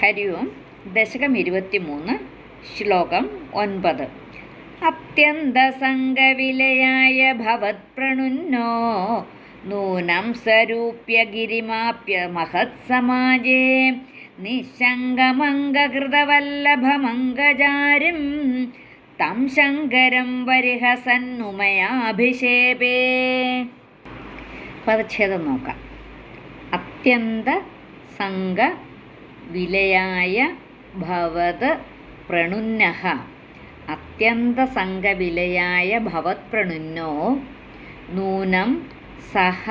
ഹരി ഓം. ദശകം 23, ശ്ലോകം 9. അത്യന്തസംഗവിലയായ ഭവത്പ്രണുന്നോ നൂനം സ്വരൂപ്യ ഗിരിമാപ്യ മഹത്സമാജേ നിശങ്കമംഗകൃതവല്ലഭമംഗജാരിം തം ശങ്കരം പരിഹസന്നുമയാഭിഷേപേ. പദച്ഛേദം നോക്കാം. അത്യന്ത സംഗ വിലയായ ഭവത് പ്രണുന്നഃ. അത്യന്തസംഗവിലയായ ഭവത് പ്രണുന്നോ നൂനം സഹ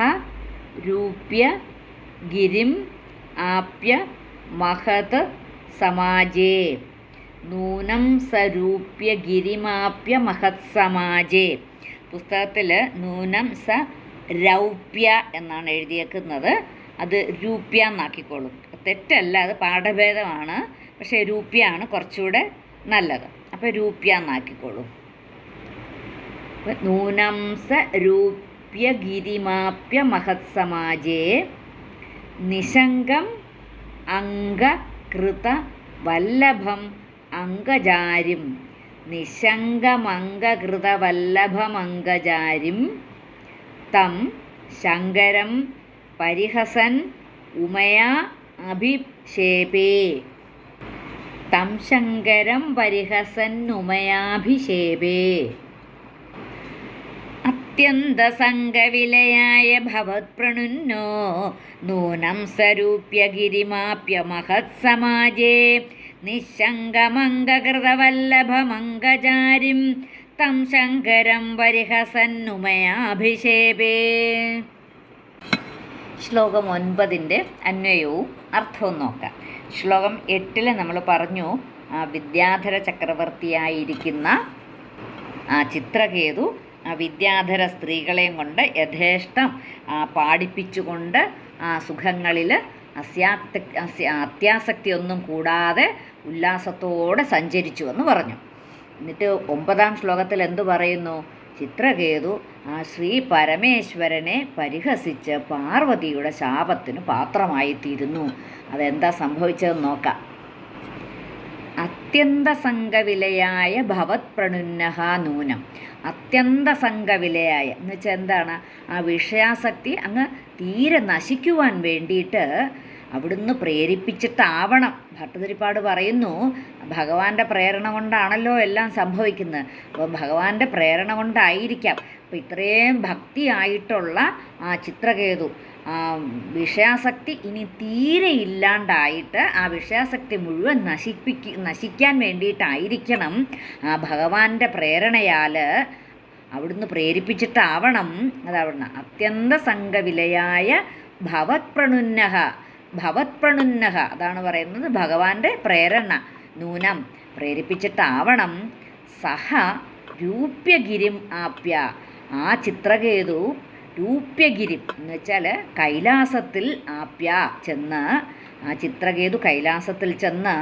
രൂപ്യ ഗിരിം ആപ്യ മഹത് സമാജേ. നൂനം സരൂപ്യ ഗിരിമാപ്യ മഹത് സമാജേ. പുസ്തകത്തിൽ നൂനം സ രൗപ്യ എന്നാണ് എഴുതിയേക്കുന്നത്. അത് രൂപ്യ എന്നാക്കിക്കോളും. തെറ്റല്ല, അത് പാഠഭേദമാണ്. പക്ഷേ രൂപ്യ ആണ് കുറച്ചുകൂടെ നല്ലത്. അപ്പോൾ രൂപ്യ എന്നാക്കിക്കോളും. നൂനം സ രൂപ്യ ഗിരിമാപ്യ മഹത് സമാജേ നിശങ്കം അംഗകൃത വല്ലഭം അംഗജാരിം. നിശങ്കമംഗകൃത വല്ലഭമംഗജാരിം തം ശങ്കരം പരിഹസൻ ഉമയാ അഭിഷേപേ. തം ശങ്കരം പരിഹസൻ ഉമയാഭിഷേപേ. അത്യന്തസംഗവിലയായ ഭവത് പ്രണുന്നോ നൂനം സ്വരൂപ്യ ഗിരിമാപ്യ മഹത് സമാജേ നിശങ്കമംഗകൃതവല്ലഭമംഗജാരിം തം ശങ്കരം പരിഹസന്നുമയാഭിഷേപേ. ശ്ലോകം 9 അന്വയവും അർത്ഥവും നോക്കാം. ശ്ലോകം 8 നമ്മൾ പറഞ്ഞു, വിദ്യാധര ചക്രവർത്തിയായിരിക്കുന്ന ചിത്രകേതു വിദ്യാധര സ്ത്രീകളെയും കൊണ്ട് യഥേഷ്ടം പാടിപ്പിച്ചുകൊണ്ട് സുഖങ്ങളിൽ അത്യാസക്തിയൊന്നും കൂടാതെ ഉല്ലാസത്തോടെ സഞ്ചരിച്ചുവെന്ന് പറഞ്ഞു. എന്നിട്ട് 9-ാം ശ്ലോകത്തിൽ എന്തു പറയുന്നു? ചിത്രകേതു ശ്രീ പരമേശ്വരനെ പരിഹസിച്ച് പാർവതിയുടെ ശാപത്തിന് പാത്രമായിത്തീരുന്നു. അതെന്താ സംഭവിച്ചതെന്ന് നോക്കാം. അത്യന്തസംഗവിലയായ ഭവത് പ്രണുന്നഃ നൂനം. അത്യന്തസംഗവിലയായ എന്ന് വെച്ചാൽ എന്താണ്? ആ വിഷയാസക്തി അങ്ങ് തീരെ നശിക്കുവാൻ വേണ്ടിയിട്ട് അവിടുന്ന് പ്രേരിപ്പിച്ചിട്ടാവണം. ഭട്ടതിരിപ്പാട് പറയുന്നു, ഭഗവാന്റെ പ്രേരണ കൊണ്ടാണല്ലോ എല്ലാം സംഭവിക്കുന്നത്. അപ്പോൾ ഭഗവാന്റെ പ്രേരണ കൊണ്ടായിരിക്കാം. അപ്പോൾ ഇത്രയും ഭക്തിയായിട്ടുള്ള ചിത്രകേതു വിഷയാസക്തി ഇനി തീരെ ഇല്ലാണ്ടായിട്ട് ആ വിഷയാസക്തി മുഴുവൻ നശിക്കാൻ വേണ്ടിയിട്ടായിരിക്കണം ഭഗവാന്റെ പ്രേരണയാൽ അവിടുന്ന് പ്രേരിപ്പിച്ചിട്ടാവണം. അതവിടുന്ന് അത്യന്തസംഗവിലയായ ഭവത് പ്രണുന്നഃ. ഭവത് പ്രണുന്നഃ അതാണ് പറയുന്നത്, ഭഗവാന്റെ പ്രേരണ. നൂനം പ്രേരിപ്പിച്ചിട്ടാവണം. സഹ രൂപ്യഗിരിം ആപ്യ. ആ ചിത്രകേതു രൂപ്യഗിരി എന്ന് വെച്ചാൽ കൈലാസത്തിൽ ആപ്യ ചെന്ന്, ആ ചിത്രകേതു കൈലാസത്തിൽ ചെന്ന്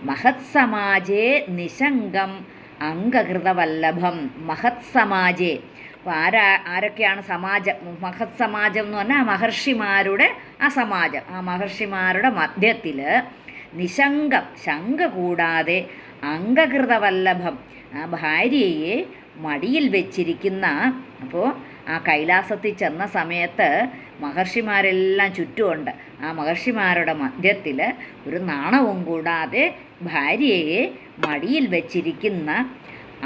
മഹത് സമാജേ നിശങ്കം അംഗകൃതവല്ലഭം. മഹത് സമാജേ. അപ്പോൾ ആരൊക്കെയാണ് സമാജം? മഹത് സമാജം എന്ന് പറഞ്ഞാൽ മഹർഷിമാരുടെ ആ സമാജം. ആ മഹർഷിമാരുടെ മധ്യത്തിൽ നിശങ്കം ശങ്ക കൂടാതെ അംഗകൃതവല്ലഭം ആ ഭാര്യയെ മടിയിൽ വെച്ചിരിക്കുന്ന. അപ്പോൾ ആ കൈലാസത്തിൽ ചെന്ന സമയത്ത് മഹർഷിമാരെല്ലാം ചുറ്റുമുണ്ട്. ആ മഹർഷിമാരുടെ മധ്യത്തിൽ ഒരു നാണവും കൂടാതെ ഭാര്യയെ മടിയിൽ വെച്ചിരിക്കുന്ന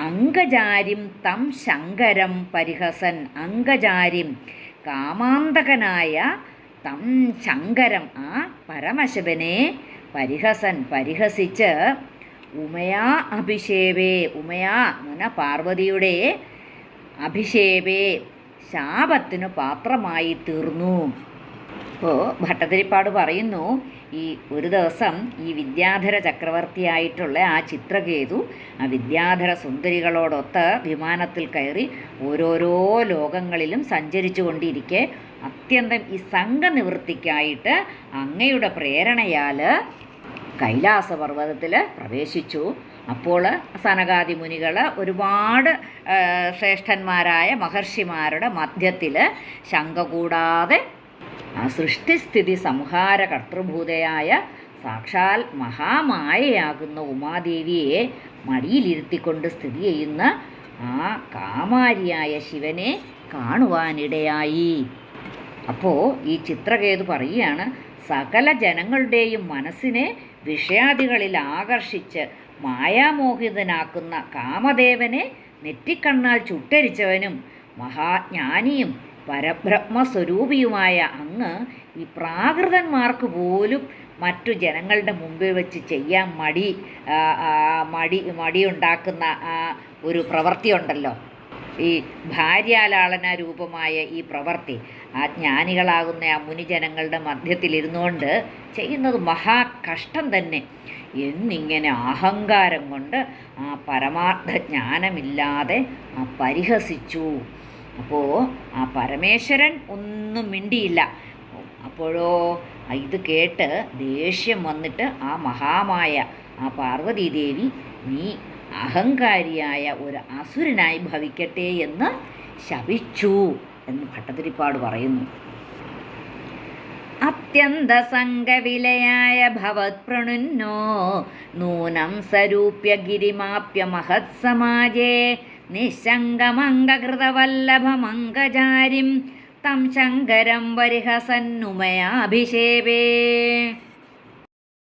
അംഗജാരിം തം ശങ്കരം പരിഹസൻ. അംഗജാരിം കാമാന്തകനായ തം ശങ്കരം ആ പരമശിവനെ പരിഹസൻ പരിഹസിച്ച് ഉമയാ അഭിഷേപേ. ഉമയാ എന്ന് പറഞ്ഞാൽ പാർവതിയുടെ അഭിഷേപേ ശാപത്തിനു പാത്രമായി തീർന്നു. അപ്പോൾ ഭട്ടതിരിപ്പാട് പറയുന്നു, ഈ ഒരു ദിവസം ഈ വിദ്യാധര ചക്രവർത്തിയായിട്ടുള്ള ആ ചിത്രകേതു ആ വിദ്യാധര സുന്ദരികളോടൊത്ത് വിമാനത്തിൽ കയറി ഓരോരോ ലോകങ്ങളിലും സഞ്ചരിച്ചു കൊണ്ടിരിക്കെ അത്യന്തം ഈ സംഘനിവൃത്തിക്കായിട്ട് അങ്ങയുടെ പ്രേരണയാൽ കൈലാസപർവ്വതത്തിൽ പ്രവേശിച്ചു. അപ്പോൾ സനകാദി മുനികൾ ഒരുപാട് ശ്രേഷ്ഠന്മാരായ മഹർഷിമാരുടെ മധ്യത്തിൽ ശങ്ക കൂടാതെ സൃഷ്ടിസ്ഥിതി സംഹാര കർത്തൃഭൂതയായ സാക്ഷാൽ മഹാമായയാകുന്ന ഉമാദേവിയെ മടിയിലിരുത്തിക്കൊണ്ട് സ്ഥിതി ചെയ്യുന്ന ആ കാമാരിയായ ശിവനെ കാണുവാനിടയായി. അപ്പോൾ ഈ ചിത്രകേതു പറയുകയാണ്, സകല ജനങ്ങളുടെയും മനസ്സിനെ വിഷയാദികളിൽ ആകർഷിച്ച് മായാമോഹിതനാക്കുന്ന കാമദേവനെ നെറ്റിക്കണ്ണാൽ ചുട്ടരിച്ചവനും മഹാജ്ഞാനിയും പരബ്രഹ്മസ്വരൂപിയുമായ അങ്ങ് ഈ പ്രാകൃതന്മാർക്ക് പോലും മറ്റു ജനങ്ങളുടെ മുമ്പിൽ വെച്ച് ചെയ്യാൻ മടിയുണ്ടാക്കുന്ന ആ ഒരു പ്രവൃത്തിയുണ്ടല്ലോ, ഈ ഭാര്യാലാളന രൂപമായ ഈ പ്രവൃത്തി ആ ജ്ഞാനികളാകുന്ന ആ മുനിജനങ്ങളുടെ മധ്യത്തിലിരുന്നുകൊണ്ട് ചെയ്യുന്നത് മഹാകഷ്ടം തന്നെ എന്നിങ്ങനെ അഹങ്കാരം കൊണ്ട് ആ പരമാർത്ഥ ജ്ഞാനമില്ലാതെ പരിഹസിച്ചു. അപ്പോൾ ആ പരമേശ്വരൻ ഒന്നും മിണ്ടിയില്ല. അപ്പോഴോ ഇത് കേട്ട് ദേഷ്യം വന്നിട്ട് ആ മഹാമായ ആ പാർവതീദേവി, നീ അഹങ്കാരിയായ ഒരു അസുരനായി ഭവിക്കട്ടെ എന്ന് ശപിച്ചു എന്ന് ഭട്ടതിരിപ്പാട് പറയുന്നു. അത്യന്തസംഗവിലയായ ഭവത്പ്രണുന്നോ നൂനം സരൂപ്യ ഗിരിമാപ്യ മഹത്സമാജേ നിശങ്കമംഗകൃതവല്ലഭമംഗചാരിം തം ശങ്കരം വരിഹസന്നുമയാഭിഷേപേ.